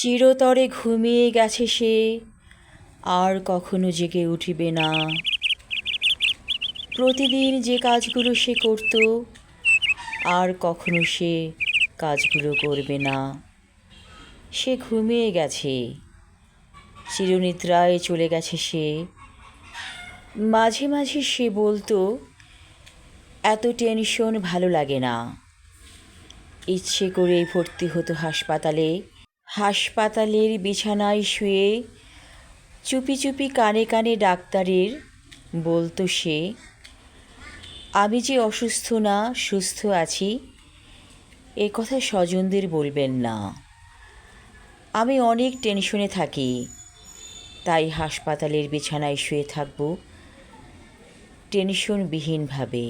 চিরতরে ঘুমিয়ে গেছে সে, আর কখনো জেগে উঠিবে না। প্রতিদিন যে কাজগুলো সে করত, আর কখনো সে কাজগুলো করবে না। সে ঘুমিয়ে গেছে, চিরনিদ্রায় চলে গেছে সে। মাঝে মাঝে সে বলতো, এত টেনশন ভালো লাগে না। ইচ্ছে করেই ভর্তি হতো হাসপাতালে। হাসপাতালের বিছানায় শুয়ে চুপি চুপি কানে কানে ডাক্তারের বলতো সে, আমি যে অসুস্থ না, সুস্থ আছি, এ কথা স্বজনদের বলবেন না। আমি অনেক টেনশনে থাকি, তাই হাসপাতালের বিছানায় শুয়ে থাকব টেনশনবিহীনভাবে।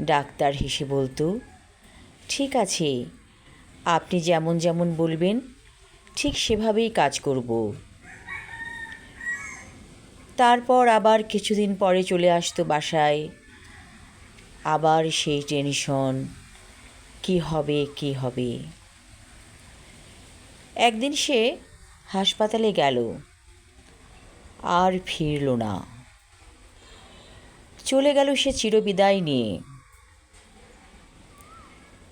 ডাক্তার হেসে বলতো, ঠিক আছে, আপনি যেমন যেমন বলবেন ঠিক সেভাবেই কাজ করব। তারপর আবার কিছুদিন পরে চলে আসতো বাসায়। আবার সেই টেনশন, কি হবে কি হবে। একদিন সে হাসপাতালে গেল, আর ফিরল না। চলে গেল সে চিরবিদায় নিয়ে।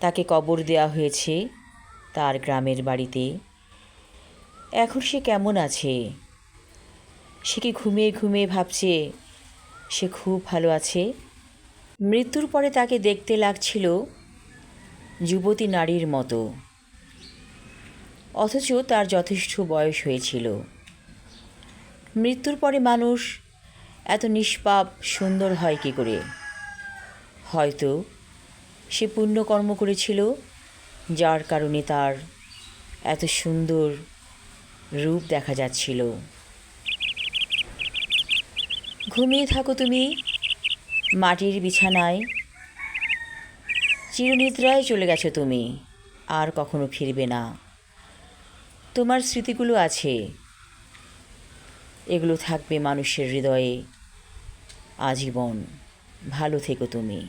তাকে কবর দেওয়া হয়েছে তার গ্রামের বাড়িতে। এখন সে কেমন আছে? সে কি ঘুমিয়ে ঘুমিয়ে ভাবছে সে খুব ভালো আছে? মৃত্যুর পরে তাকে দেখতে লাগছিল যুবতী নারীর মতো, অথচ তার যথেষ্ট বয়স হয়েছিল। মৃত্যুর পরে মানুষ এত নিষ্পাপ সুন্দর হয় কী করে? হয়তো সে পুণ্যকর্ম করেছিল, যার কারণে তার এত সুন্দর রূপ দেখা যাচ্ছিল। ঘুমিয়ে থাকো তুমি মাটির বিছানায়, চিরনিদ্রায় চলে গেছো তুমি, আর কখনো ফিরবে না। তোমার স্মৃতিগুলো আছে, এগুলো থাকবে মানুষের হৃদয়ে আজীবন। ভালো থেকো তুমি।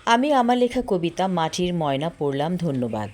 আমি আমার লেখা কবিতা মাটির ময়না পড়লাম। ধন্যবাদ।